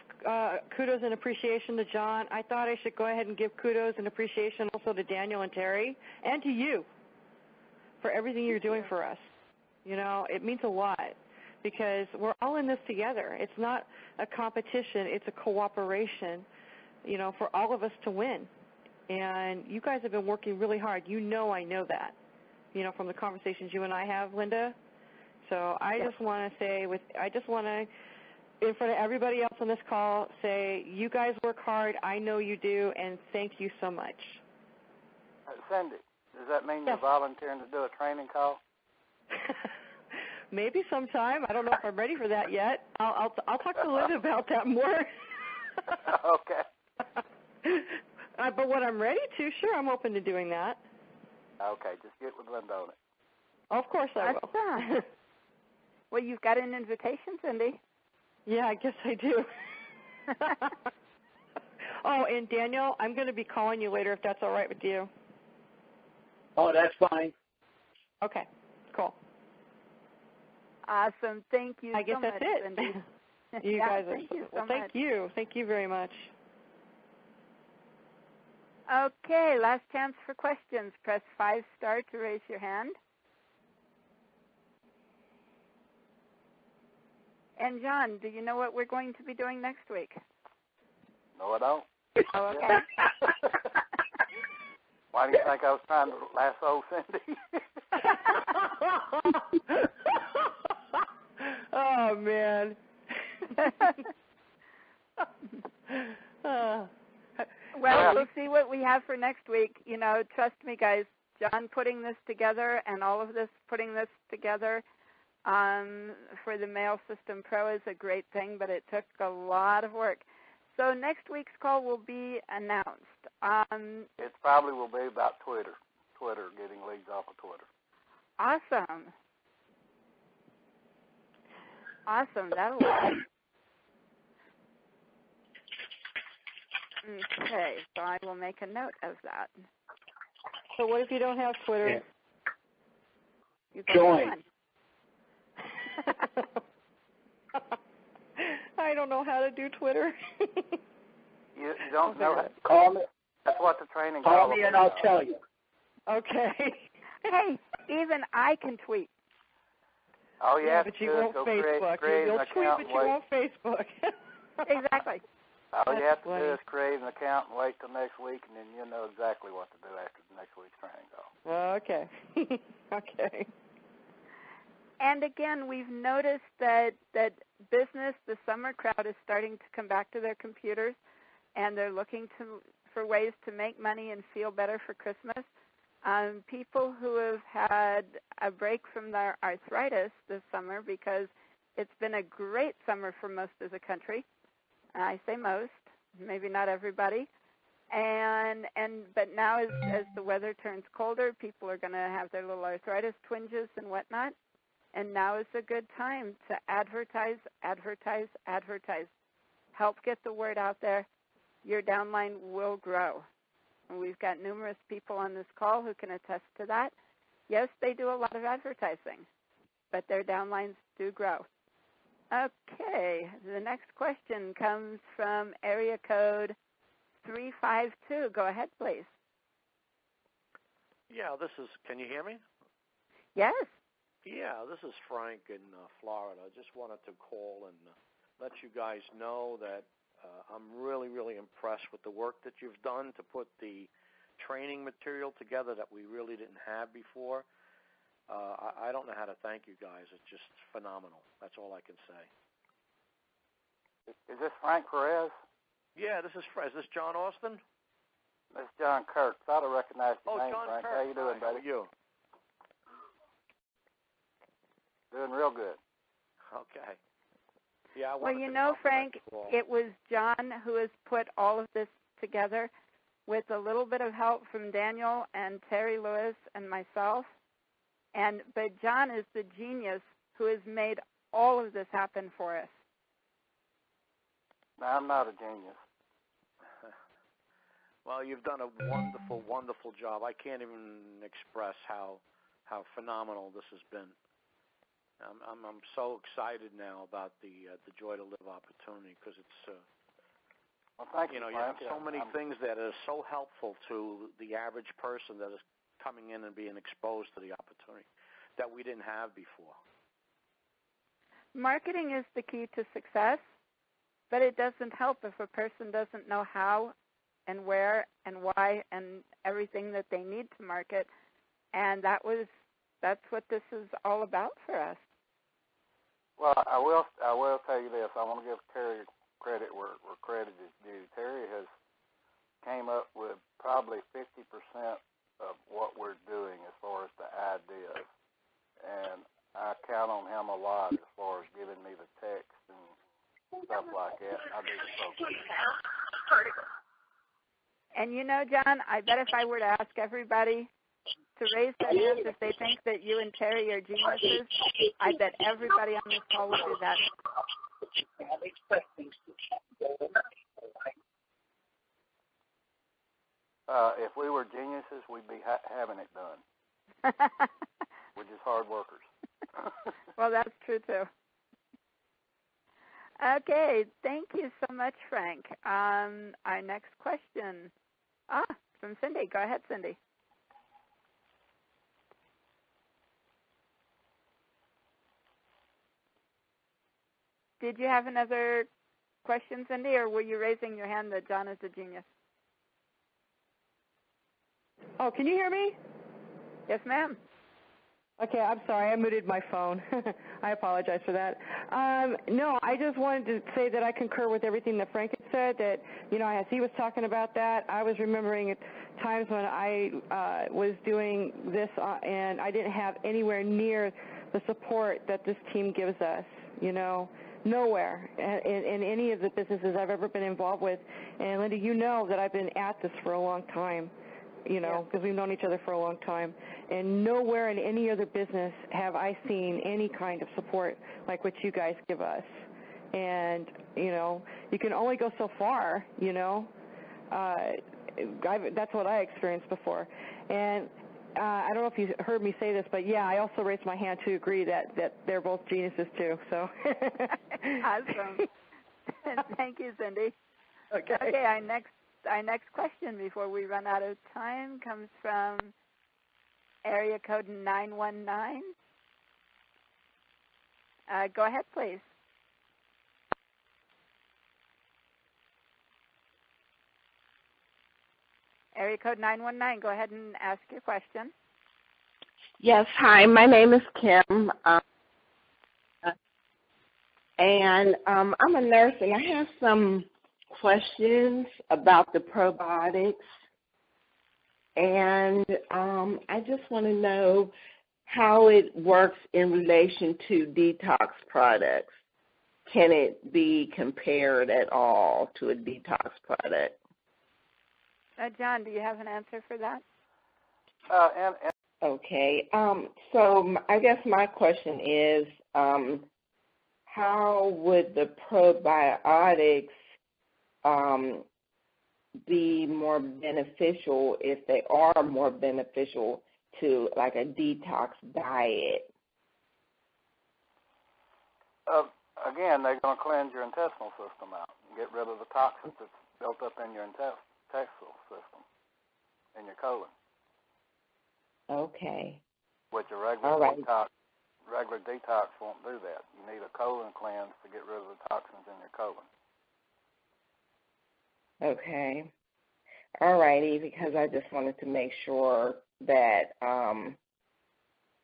kudos and appreciation to John. I thought I should go ahead and give kudos and appreciation also to Daniel and Terry and to you for everything you're doing for us. You know, it means a lot because we're all in this together. It's not a competition. It's a cooperation, you know, for all of us to win. And you guys have been working really hard. You know I know that, you know, from the conversations you and I have, Linda. So I just want to say, in front of everybody else on this call, say, you guys work hard. I know you do, and thank you so much. Cindy, does that mean you're volunteering to do a training call? Maybe sometime. I don't know if I'm ready for that yet. I'll talk to Linda about that more. Okay. But when I'm ready to, sure, I'm open to doing that. Okay, just get with Linda on it. Of course I will. Well, you've got an invitation, Cindy. Yeah, I guess I do. Oh, and Daniel, I'm going to be calling you later if that's all right with you. Oh, that's fine. Okay, cool. Awesome. Thank you I guess so that's much, it. Cindy. You guys are thank you so much. Thank you. Thank you very much. Okay, last chance for questions. Press 5 star to raise your hand. And John, do you know what we're going to be doing next week? No, I don't. Oh, okay. Why do you think I was trying to lasso Cindy? Oh, man. Well, we'll see what we have for next week. You know, trust me, guys, John putting this together and all of this, putting this together for the Mail System Pro is a great thing, but it took a lot of work. So next week's call will be announced. It probably will be about Twitter, getting leads off of Twitter. Awesome. That'll work. Okay, so I will make a note of that. So what if you don't have Twitter? Join. I don't know how to do Twitter. You don't know that? Call me. That's what the training. Call me and I'll tell you. Okay. Hey, even I can tweet. All you have but to you do is won't go Facebook. create You'll an tweet, account but and you wait. won't Facebook. Exactly. All you have to funny. do is create an account and wait till next week, and then you'll know exactly what to do after the next week's training call. Okay. Okay. And again, we've noticed that business, the summer crowd, is starting to come back to their computers, and they're looking for ways to make money and feel better for Christmas. People who have had a break from their arthritis this summer, because it's been a great summer for most of the country. I say most, maybe not everybody. But now as the weather turns colder, people are going to have their little arthritis twinges and whatnot. And now is a good time to advertise, advertise, advertise. Help get the word out there. Your downline will grow. And we've got numerous people on this call who can attest to that. Yes, they do a lot of advertising, but their downlines do grow. Okay, the next question comes from area code 352. Go ahead, please. Yeah, can you hear me? Yes. Yeah, this is Frank in Florida. I just wanted to call and let you guys know that I'm really, really impressed with the work that you've done to put the training material together that we really didn't have before. I don't know how to thank you guys. It's just phenomenal. That's all I can say. Is this Frank Perez? Yeah, this is John Austin? This is John Kirk. I don't recognize your name, John Frank. Kirk. How you doing, How buddy? are you? Doing real good. Okay. Yeah, Well, you know, Frank, it was John who has put all of this together with a little bit of help from Daniel and Terry Lewis and myself. But John is the genius who has made all of this happen for us. No, I'm not a genius. Well, you've done a wonderful, wonderful job. I can't even express how phenomenal this has been. I'm so excited now about the Joy to Live opportunity because it's well, thank you, you Frank. have so many things that are so helpful to the average person that is coming in and being exposed to the opportunity that we didn't have before. Marketing is the key to success, but it doesn't help if a person doesn't know how and where and why and everything that they need to market. And that's what this is all about for us. Well, I will tell you this. I want to give Terry credit where credit is due. Terry has came up with probably 50% of what we're doing as far as the ideas, and I count on him a lot as far as giving me the text and stuff like that. I do the program. And you know, John, I bet if I were to ask everybody to raise their hands if they think that you and Terry are geniuses, I bet everybody on this call would do that. If we were geniuses, we'd be having it done. We're just hard workers. Well, that's true, too. Okay, thank you so much, Frank. Our next question, from Cindy. Go ahead, Cindy. Did you have another question, Cindy, or were you raising your hand that John is a genius? Oh, can you hear me? Yes, ma'am. Okay, I'm sorry. I muted my phone. I apologize for that. No, I just wanted to say that I concur with everything that Frank had said, that, as he was talking about that, I was remembering times when I was doing this and I didn't have anywhere near the support that this team gives us, nowhere in any of the businesses I've ever been involved with. And, Linda, you know that I've been at this for a long time, because we've known each other for a long time. And nowhere in any other business have I seen any kind of support like what you guys give us. And, you can only go so far, that's what I experienced before. And I don't know if you heard me say this, but yeah, I also raised my hand to agree that they're both geniuses too. So. Awesome. Thank you, Cindy. Okay. Our next question before we run out of time comes from area code 919. Go ahead, please. Area code 919, go ahead and ask your question. Yes, hi, my name is Kim, and I'm a nurse, and I have some questions about the probiotics, and I just want to know how it works in relation to detox products. Can it be compared at all to a detox product? John, do you have an answer for that? Okay. So I guess my question is, how would the probiotics be more beneficial if they are more beneficial to like a detox diet? Again, they're going to cleanse your intestinal system out and get rid of the toxins that's built up in your intestinal system, in your colon. Okay. Which a regular detox won't do that. You need a colon cleanse to get rid of the toxins in your colon. Okay. All righty, because I just wanted to make sure that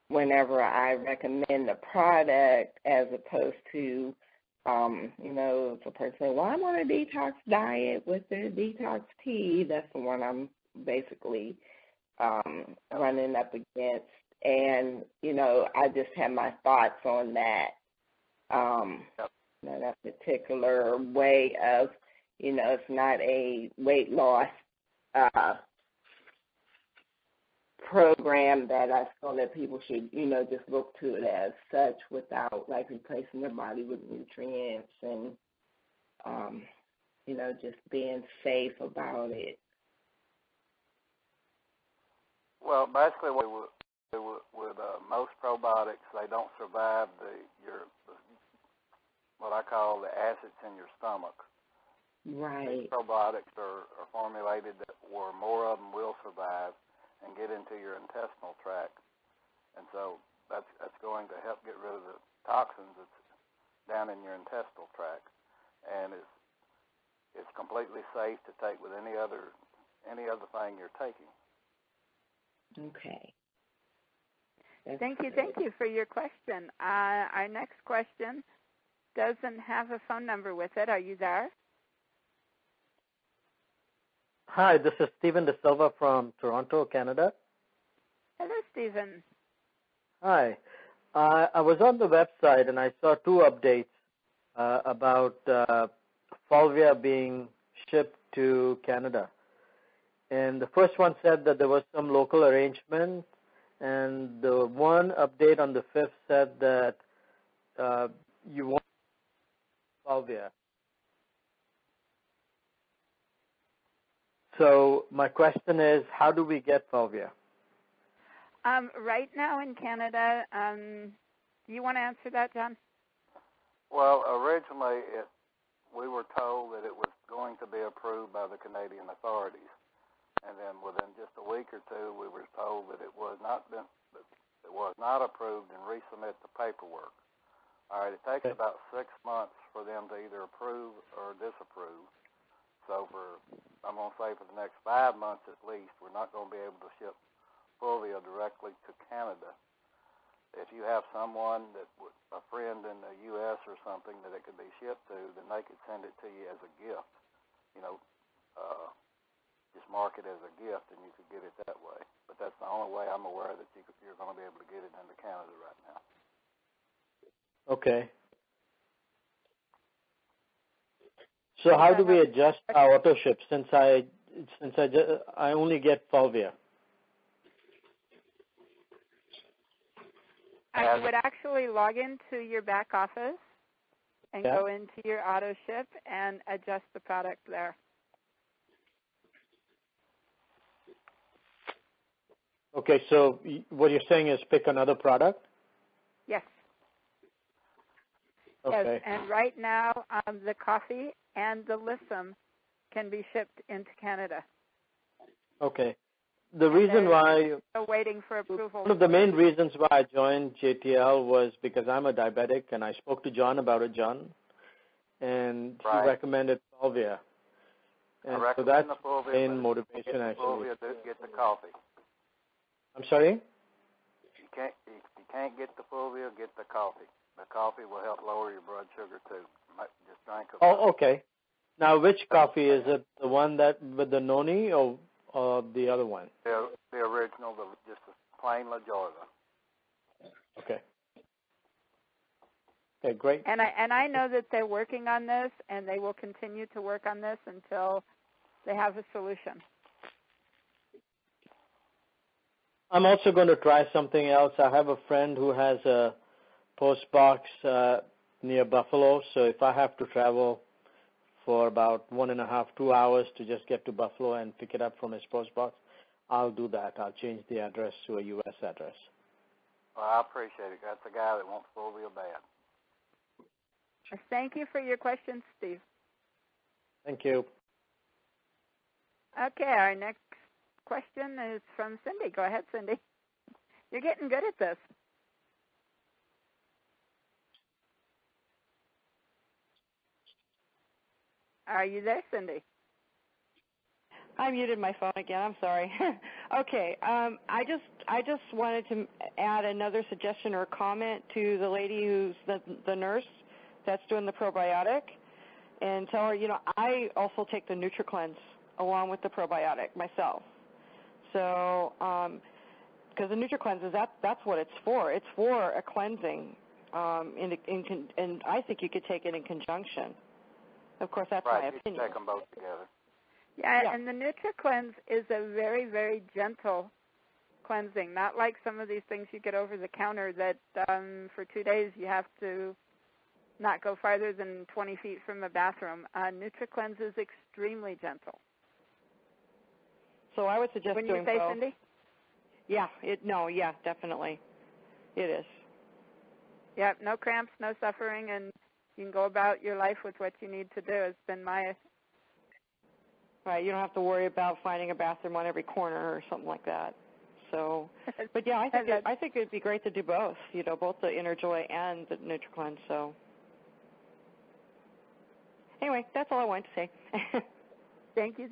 whenever I recommend the product, as opposed to, if a person says, well, I'm on a detox diet with the detox tea, that's the one I'm basically running up against. And, I just have my thoughts on that, that particular way of, it's not a weight loss program that I feel that people should, just look to it as such without, like, replacing their body with nutrients and, just being safe about it. Well, basically, with most probiotics, they don't survive what I call the acids in your stomach. Right. These probiotics are formulated where more of them will survive and get into your intestinal tract, and so that's going to help get rid of the toxins that's down in your intestinal tract, and it's completely safe to take with any other thing you're taking. Okay. Thank you for your question. Our next question doesn't have a phone number with it. Are you there? Hi, this is Stephen De Silva from Toronto, Canada. Hello, Stephen. Hi. I was on the website and I saw two updates about Falvia being shipped to Canada. And the first one said that there was some local arrangement, and the one update on the 5th said that you want Falvia. So my question is, how do we get Falvia? Right now in Canada, do you want to answer that, John? Well, originally we were told that it was going to be approved by the Canadian authorities, and then within just a week or two, we were told that it was not approved and resubmit the paperwork. All right, it takes about 6 months for them to either approve or disapprove. So I'm going to say for the next 5 months at least, we're not going to be able to ship Fulvia directly to Canada. If you have someone a friend in the U.S. or something that it could be shipped to, then they could send it to you as a gift. Just mark it as a gift and you could get it that way. But that's the only way I'm aware that you're going to be able to get it into Canada right now. Okay. So how do we adjust our auto ship since I only get Falvia? I would actually log into your back office and go into your auto ship and adjust the product there. Okay, so what you're saying is pick another product? Yes. Okay. Yes, and right now the coffee and the Lissom can be shipped into Canada. Okay. The reason why... Still waiting for approval. One of the main reasons why I joined JTL was because I'm a diabetic, and I spoke to John about it, John, and he recommended Fulvia. And so that's the main motivation, actually. Get the coffee. I'm sorry? If you can't get the Fulvia, get the coffee. The coffee will help lower your blood sugar too. Just drink it. Oh, okay. Now, which coffee is it? The one that with the noni or the other one? The original, just the plain La Jorda. Okay. Okay, great. And I know that they're working on this, and they will continue to work on this until they have a solution. I'm also going to try something else. I have a friend who has a post box near Buffalo, so if I have to travel for about 1.5, 2 hours to just get to Buffalo and pick it up from his post box, I'll do that. I'll change the address to a U.S. address. Well, I appreciate it. That's a guy that wants Fulvia bad. Thank you for your questions, Steve. Thank you. Okay, our next question is from Cindy. Go ahead, Cindy. You're getting good at this. Are you there, Cindy? I muted my phone again. I'm sorry. Okay. I just wanted to add another suggestion or comment to the lady who's the nurse that's doing the probiotic, and tell her, I also take the NutriCleanse along with the probiotic myself. So, because the NutriCleanse that's what it's for. It's for a cleansing, and I think you could take it in conjunction. Of course, that's my opinion. You take them both together. Yeah, and the NutriCleanse is a very, very gentle cleansing, not like some of these things you get over the counter that for 2 days you have to not go farther than 20 feet from the bathroom. NutriCleanse is extremely gentle. So I would suggest doing both. When you say, Cindy? Yeah, definitely. It is. Yeah, no cramps, no suffering, and you can go about your life with what you need to do. It's been my... Right, you don't have to worry about finding a bathroom on every corner or something like that. So, but yeah, I think it'd be great to do both. Both the InnerJoy and the NutriCleanse. So, anyway, that's all I wanted to say. Thank you.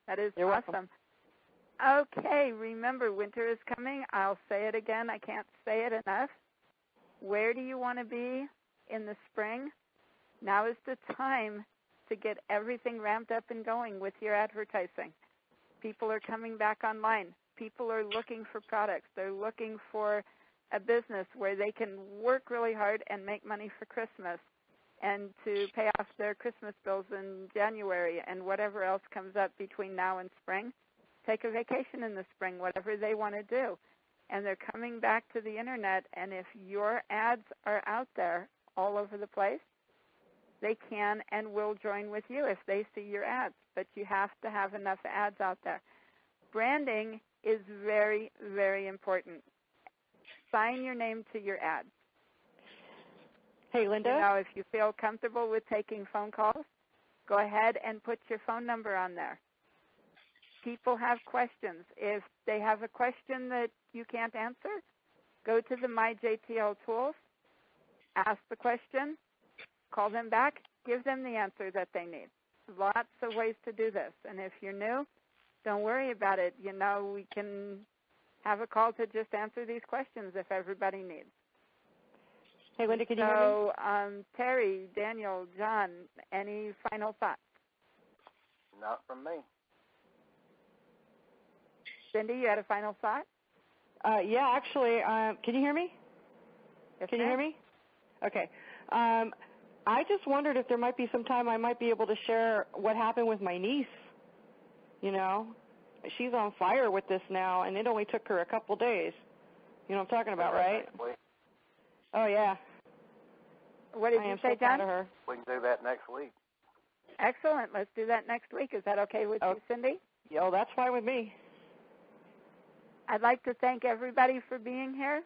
That is You're awesome. Welcome. Okay, remember, winter is coming. I'll say it again. I can't say it enough. Where do you want to be in the spring? Now is the time to get everything ramped up and going with your advertising. People are coming back online. People are looking for products. They're looking for a business where they can work really hard and make money for Christmas and to pay off their Christmas bills in January and whatever else comes up between now and spring. Take a vacation in the spring, whatever they want to do. And they're coming back to the Internet, and if your ads are out there all over the place, they can and will join with you if they see your ads, but you have to have enough ads out there. Branding is very, very important. Sign your name to your ads. Hey, Linda? If you feel comfortable with taking phone calls, go ahead and put your phone number on there. People have questions. If they have a question that you can't answer, go to the MyJTL tools, ask the question, call them back, give them the answer that they need. Lots of ways to do this. And if you're new, don't worry about it. We can have a call to just answer these questions if everybody needs. Hey, Linda, can you hear me? So, Terry, Daniel, John, any final thoughts? Not from me. Cindy, you had a final thought? Yeah, actually, can you hear me? Yes, can you hear me? Okay. I just wondered if there might be some time I might be able to share what happened with my niece. She's on fire with this now, and it only took her a couple days. You know what I'm talking about, right? Oh, yeah. What did you say, John? Proud of her. We can do that next week. Excellent. Let's do that next week. Is that okay with you, Cindy? Yeah, that's fine with me. I'd like to thank everybody for being here.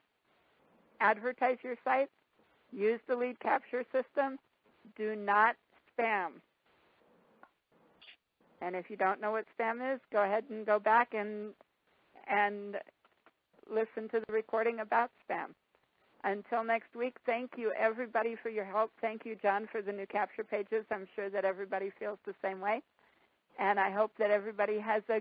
Advertise your site. Use the lead capture system. Do not spam. And if you don't know what spam is, go ahead and go back and listen to the recording about spam. Until next week, thank you, everybody, for your help. Thank you, John, for the new capture pages. I'm sure that everybody feels the same way. And I hope that everybody has a